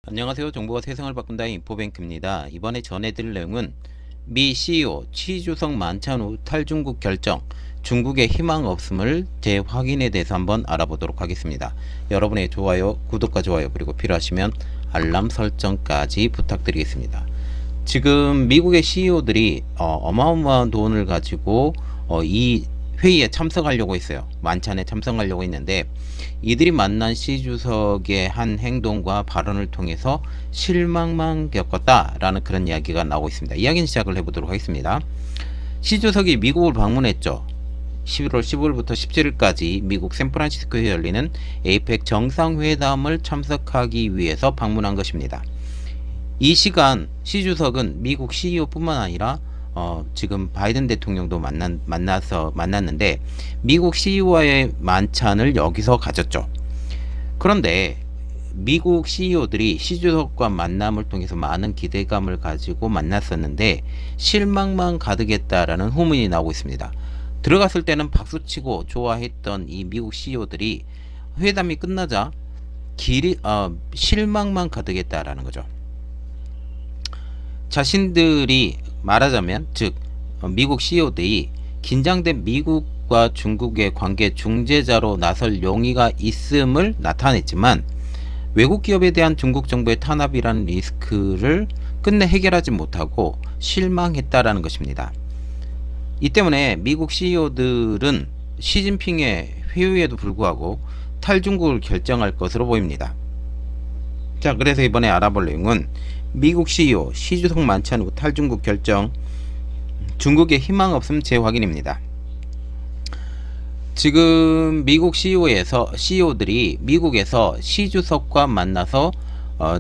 안녕하세요. 정보가 세상을 바꾼다 인포뱅크입니다. 이번에 전해드릴 내용은 미 CEO 취주석 만찬 후 탈중국 결정, 중국의 희망 없음을 재확인에 대해서 한번 알아보도록 하겠습니다. 여러분의 좋아요, 구독과 좋아요, 그리고 필요하시면 알람 설정까지 부탁드리겠습니다. 지금 미국의 CEO들이 어마어마한 돈을 가지고 이 회의에 참석하려고 했어요. 만찬에 참석하려고 했는데 이들이 만난 시 주석의 한 행동과 발언을 통해서 실망만 겪었다라는 그런 이야기가 나오고 있습니다. 이야기는 시작을 해보도록 하겠습니다. 시 주석이 미국을 방문했죠. 11월 15일부터 17일까지 미국 샌프란시스코에 열리는 에이펙 정상회담을 참석하기 위해서 방문한 것입니다. 이 시간 시 주석은 미국 CEO뿐만 아니라 지금 바이든 대통령도 만났는데 미국 CEO와의 만찬을 여기서 가졌죠. 그런데 미국 CEO들이 시 주석과 만남을 통해서 많은 기대감을 가지고 만났었는데 실망만 가득했다라는 후문이 나오고 있습니다. 들어갔을 때는 박수치고 좋아했던 이 미국 CEO들이 회담이 끝나자 실망만 가득했다라는 거죠. 자신들이 말하자면 즉 미국 CEO들이 긴장된 미국과 중국의 관계 중재자로 나설 용의가 있음을 나타냈지만 외국 기업에 대한 중국 정부의 탄압이라는 리스크를 끝내 해결하지 못하고 실망했다라는 것입니다. 이 때문에 미국 CEO들은 시진핑의 회유에도 불구하고 탈중국을 결정할 것으로 보입니다. 자, 그래서 이번에 알아볼 내용은 미국 CEO 시 주석 만찬 후 탈중국 결정, 중국의 희망 없음 재확인입니다. 지금 미국 CEO들이 미국에서 시 주석과 만나서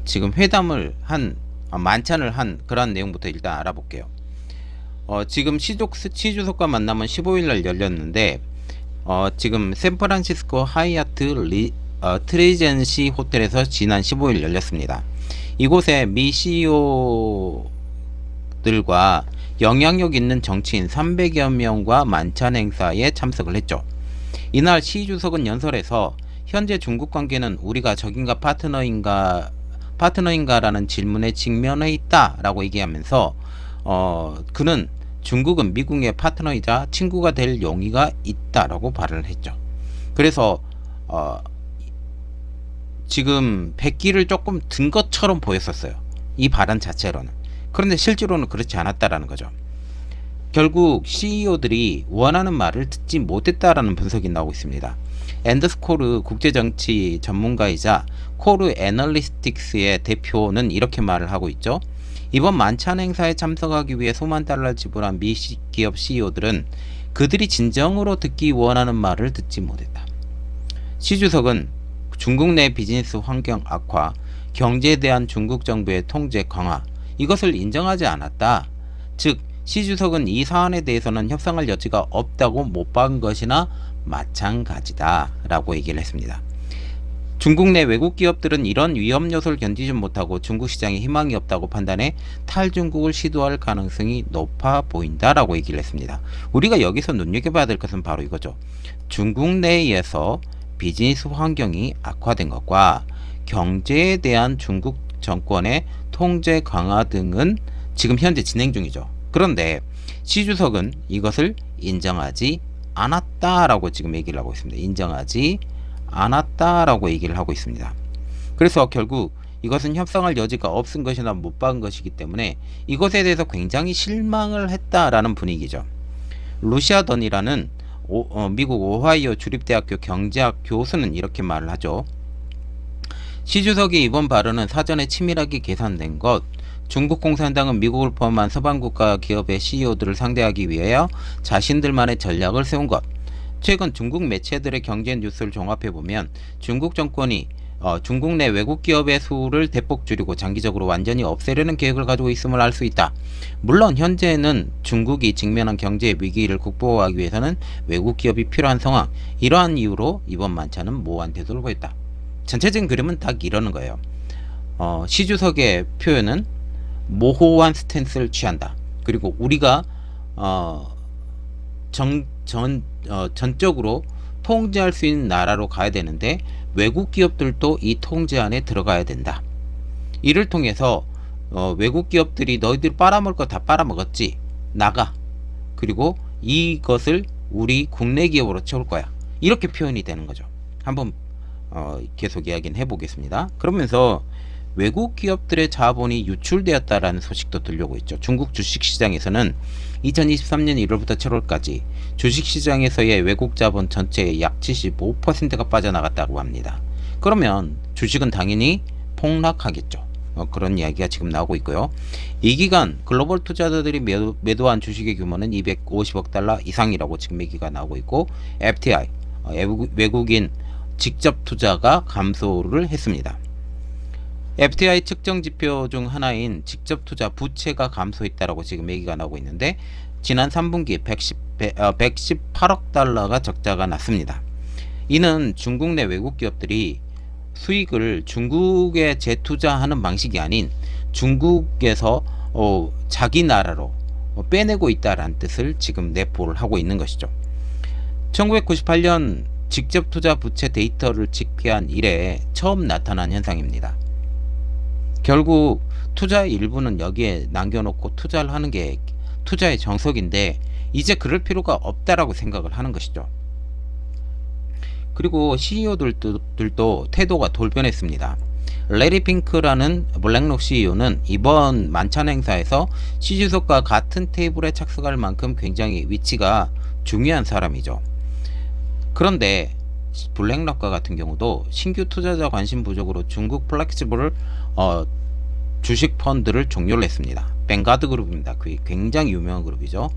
지금 회담을 한 만찬을 한 그런 내용부터 일단 알아볼게요. 지금 시 주석과 만남은 15일날 열렸는데 지금 샌프란시스코 하이아트 트리젠시 호텔에서 지난 15일 열렸습니다. 이곳에 미 CEO들과 영향력 있는 정치인 300여 명과 만찬 행사에 참석을 했죠. 이날 시 주석은 연설에서 현재 중국 관계는 우리가 적인가 파트너인가라는 질문에 직면해 있다라고 얘기하면서 그는 중국은 미국의 파트너이자 친구가 될 용의가 있다라고 발언을 했죠. 그래서 지금 백기를 조금 든 것처럼 보였었어요. 이 발언 자체로는. 그런데 실제로는 그렇지 않았다라는 거죠. 결국 CEO들이 원하는 말을 듣지 못했다라는 분석이 나오고 있습니다. 앤더스 코르 국제정치 전문가이자 코르 애널리스틱스의 대표는 이렇게 말을 하고 있죠. 이번 만찬 행사에 참석하기 위해 수만 달러 지불한 미 기업 CEO들은 그들이 진정으로 듣기 원하는 말을 듣지 못했다. 시 주석은 중국 내 비즈니스 환경 악화, 경제에 대한 중국 정부의 통제 강화, 이것을 인정하지 않았다. 즉, 시 주석은 이 사안에 대해서는 협상할 여지가 없다고 못 박은 것이나 마찬가지다 라고 얘기를 했습니다. 중국 내 외국 기업들은 이런 위험 요소를 견디지 못하고 중국 시장에 희망이 없다고 판단해 탈중국을 시도할 가능성이 높아 보인다라고 얘기를 했습니다. 우리가 여기서 눈여겨봐야 될 것은 바로 이거죠. 중국 내에서 비즈니스 환경이 악화된 것과 경제에 대한 중국 정권의 통제 강화 등은 지금 현재 진행 중이죠. 그런데 시 주석은 이것을 인정하지 않았다라고 지금 얘기를 하고 있습니다. 인정하지 않았다라고 얘기를 하고 있습니다. 그래서 결국 이것은 협상할 여지가 없은 것이나 못 박은 것이기 때문에 이것에 대해서 굉장히 실망을 했다라는 분위기죠. 루시아 던이라는 미국 오하이오 주립대학교 경제학 교수는 이렇게 말을 하죠. 시 주석이 이번 발언은 사전에 치밀하게 계산된 것, 중국 공산당은 미국을 포함한 서방국가 기업의 CEO들을 상대하기 위하여 자신들만의 전략을 세운 것. 최근 중국 매체들의 경제 뉴스를 종합해보면 중국 정권이 중국 내 외국 기업의 수를 대폭 줄이고 장기적으로 완전히 없애려는 계획을 가지고 있음을 알 수 있다. 물론 현재는 중국이 직면한 경제 위기를 극복하기 위해서는 외국 기업이 필요한 상황. 이러한 이유로 이번 만찬은 모호한 태도를 보였다. 전체적인 그림은 딱 이러는 거예요. 시 주석의 표현은 모호한 스탠스를 취한다. 그리고 우리가 전적으로 통제할 수 있는 나라로 가야 되는데 외국 기업들도 이 통제 안에 들어가야 된다. 이를 통해서 외국 기업들이 너희들 빨아먹을 거 다 빨아먹었지, 나가. 그리고 이것을 우리 국내 기업으로 채울 거야. 이렇게 표현이 되는 거죠. 한번 계속 이야기는 해보겠습니다. 그러면서 외국 기업들의 자본이 유출되었다라는 소식도 들려오고 있죠. 중국 주식시장에서는 2023년 1월부터 7월까지 주식시장에서의 외국 자본 전체의 약 75%가 빠져나갔다고 합니다. 그러면 주식은 당연히 폭락하겠죠. 그런 이야기가 지금 나오고 있고요. 이 기간 글로벌 투자자들이 매도한 주식의 규모는 250억 달러 이상이라고 지금 얘기가 나오고 있고, FTI 외국인 직접 투자가 감소를 했습니다. FTI 측정 지표 중 하나인 직접 투자 부채가 감소했다라고 지금 얘기가 나오고 있는데, 지난 3분기 118억 달러가 적자가 났습니다. 이는 중국 내 외국 기업들이 수익을 중국에 재투자하는 방식이 아닌 중국에서 자기 나라로 빼내고 있다라는 뜻을 지금 내포를 하고 있는 것이죠. 1998년 직접 투자 부채 데이터를 집계한 이래 처음 나타난 현상입니다. 결국 투자의 일부는 여기에 남겨놓고 투자를 하는 게 투자의 정석인데, 이제 그럴 필요가 없다라고 생각을 하는 것이죠. 그리고 CEO들도 태도가 돌변했습니다. 레리 핑크라는 블랙록 CEO는 이번 만찬 행사에서 시 주석과 같은 테이블에 착석할 만큼 굉장히 위치가 중요한 사람이죠. 그런데 블랙록과 같은 경우도 신규 투자자 관심 부족으로 중국 플렉시블 주식 펀드를 종료를 했습니다. 뱅가드 그룹입니다. 굉장히 유명한 그룹이죠.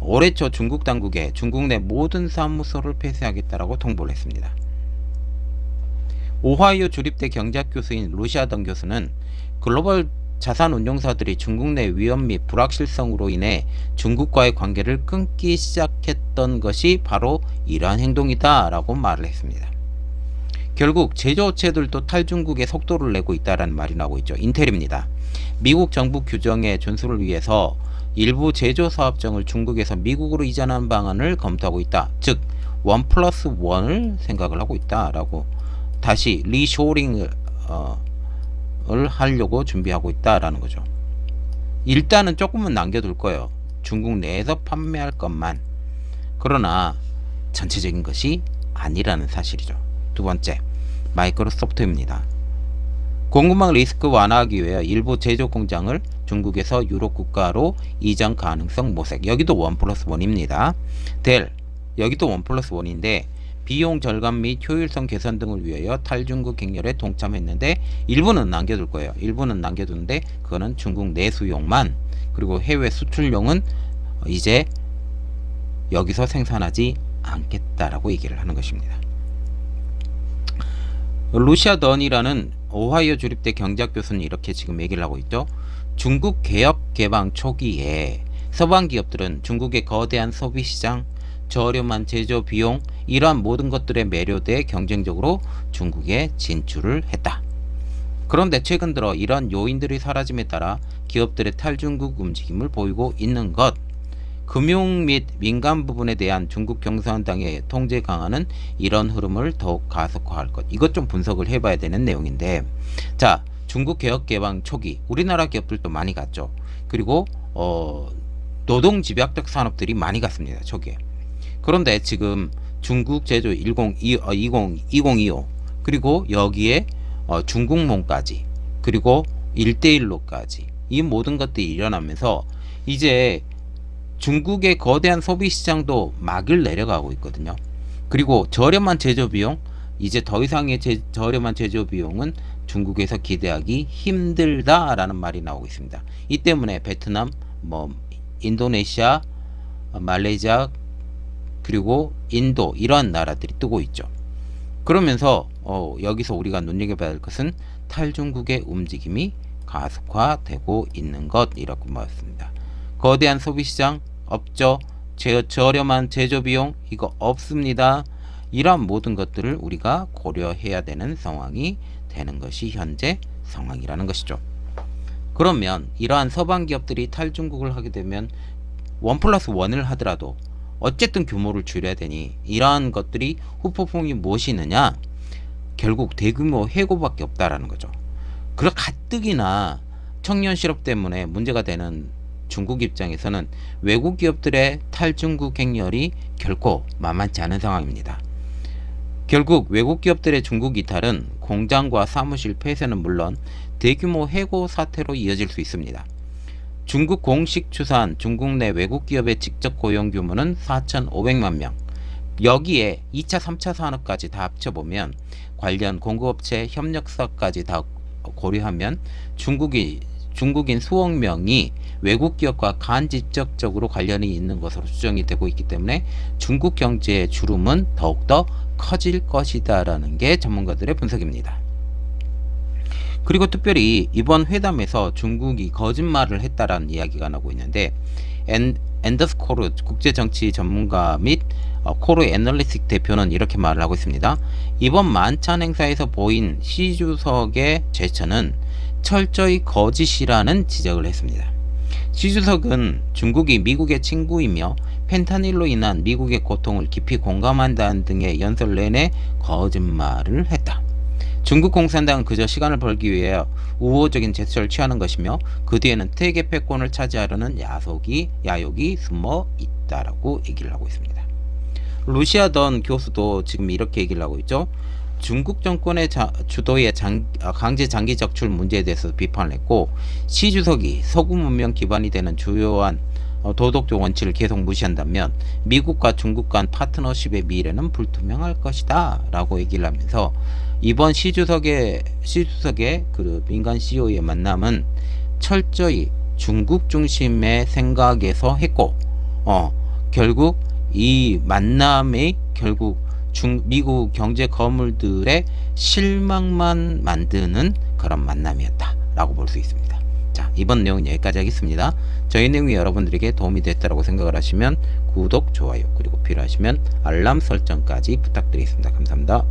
올해 초 중국 당국에 중국 내 모든 사무소를 폐쇄하겠다라고 통보를 했습니다. 오하이오 주립대 경제학 교수인 루시아던 교수는 글로벌 자산 운용사들이 중국 내 위험 및 불확실성으로 인해 중국과의 관계를 끊기 시작했던 것이 바로 이러한 행동이다 라고 말을 했습니다. 결국 제조업체들도 탈중국에 속도를 내고 있다는 말이 나오고 있죠. 인텔입니다. 미국 정부 규정의 준수를 위해서 일부 제조 사업장을 중국에서 미국으로 이전하는 방안을 검토하고 있다. 즉 1+1을 생각을 하고 있다라고, 다시 리쇼링을 하려고 준비하고 있다라는 거죠. 일단은 조금은 남겨둘 거예요. 중국 내에서 판매할 것만. 그러나 전체적인 것이 아니라는 사실이죠. 두 번째, 마이크로소프트입니다. 공급망 리스크 완화하기 위해 일부 제조 공장을 중국에서 유럽 국가로 이전 가능성 모색. 여기도 1+1입니다. 델, 여기도 1+1인데 비용 절감 및 효율성 개선 등을 위하여 탈중국 갱렬에 동참했는데, 일부는 남겨둘 거예요. 일부는 남겨두는데 그거는 중국 내수용만, 그리고 해외 수출용은 이제 여기서 생산하지 않겠다라고 얘기를 하는 것입니다. 루시아 던이라는 오하이오 주립대 경제학 교수는 이렇게 지금 얘기를 하고 있죠. 중국 개업 개방 초기에 서방 기업들은 중국의 거대한 소비 시장, 저렴한 제조 비용, 이러한 모든 것들에 매료돼 경쟁적으로 중국에 진출을 했다. 그런데 최근 들어 이러한 요인들이 사라짐에 따라 기업들의 탈중국 움직임을 보이고 있는 것, 금융 및 민간 부분에 대한 중국共産党의 통제 강화는 이런 흐름을 더욱 가속화할 것. 이것 좀 분석을 해봐야 되는 내용인데, 자, 중국 개혁 개방 초기 우리나라 기업들도 많이 갔죠. 그리고 노동 집약적 산업들이 많이 갔습니다. 초기에. 그런데 지금 중국 제조 2025 그리고 여기에 중국몽까지, 그리고 1대1로까지 이 모든 것들이 일어나면서 이제 중국의 거대한 소비 시장도 막을 내려가고 있거든요. 그리고 저렴한 제조 비용, 이제 더 이상의 저렴한 제조 비용은 중국에서 기대하기 힘들다라는 말이 나오고 있습니다. 이 때문에 베트남, 인도네시아, 말레이시아, 그리고 인도, 이러한 나라들이 뜨고 있죠. 그러면서 여기서 우리가 눈여겨봐야 할 것은 탈중국의 움직임이 가속화되고 있는 것이라고 말했습니다. 거대한 소비시장 없죠. 저렴한 제조비용 이거 없습니다. 이러한 모든 것들을 우리가 고려해야 되는 상황이 되는 것이 현재 상황이라는 것이죠. 그러면 이러한 서방 기업들이 탈중국을 하게 되면 1+1을 하더라도 어쨌든 규모를 줄여야 되니 이러한 것들이 후폭풍이 무엇이 있느냐? 결국 대규모 해고밖에 없다라는 거죠. 그런 가뜩이나 청년 실업 때문에 문제가 되는 중국 입장에서는 외국 기업들의 탈중국 행렬이 결코 만만치 않은 상황입니다. 결국 외국 기업들의 중국 이탈은 공장과 사무실 폐쇄는 물론 대규모 해고 사태로 이어질 수 있습니다. 중국 공식 추산 중국 내 외국 기업의 직접 고용 규모는 4,500만 명. 여기에 2차, 3차 산업까지 다 합쳐보면 관련 공급업체 협력사까지 다 고려하면 중국인 수억 명이 외국 기업과 간접적으로 관련이 있는 것으로 추정이 되고 있기 때문에 중국 경제의 주름은 더욱더 커질 것이다라는 게 전문가들의 분석입니다. 그리고 특별히 이번 회담에서 중국이 거짓말을 했다라는 이야기가 나오고 있는데 앤더스 코르 국제정치 전문가 및 코르 애널리틱 대표는 이렇게 말을 하고 있습니다. 이번 만찬 행사에서 보인 시 주석의 제스처는 철저히 거짓이라는 지적을 했습니다. 시 주석은 중국이 미국의 친구이며 펜타닐로 인한 미국의 고통을 깊이 공감한다는 등의 연설 내내 거짓말을 했다. 중국 공산당은 그저 시간을 벌기 위해 우호적인 제스처를 취하는 것이며 그 뒤에는 세계 패권을 차지하려는 야욕이 숨어 있다라고 얘기를 하고 있습니다. 루시아 던 교수도 지금 이렇게 얘기를 하고 있죠. 중국 정권의 주도의 강제 장기 적출 문제에 대해서 비판을 했고, 시 주석이 서구 문명 기반이 되는 주요한 도덕적 원칙을 계속 무시한다면 미국과 중국 간 파트너십의 미래는 불투명할 것이다 라고 얘기를 하면서 이번 시 주석의 그 민간 CEO의 만남은 철저히 중국 중심의 생각에서 했고 결국 이 만남이 결국 미국 경제 거물들의 실망만 만드는 그런 만남이었다라고 볼 수 있습니다. 자, 이번 내용은 여기까지 하겠습니다. 저희 내용이 여러분들에게 도움이 됐다고 생각을 하시면 구독, 좋아요, 그리고 필요하시면 알람 설정까지 부탁드리겠습니다. 감사합니다.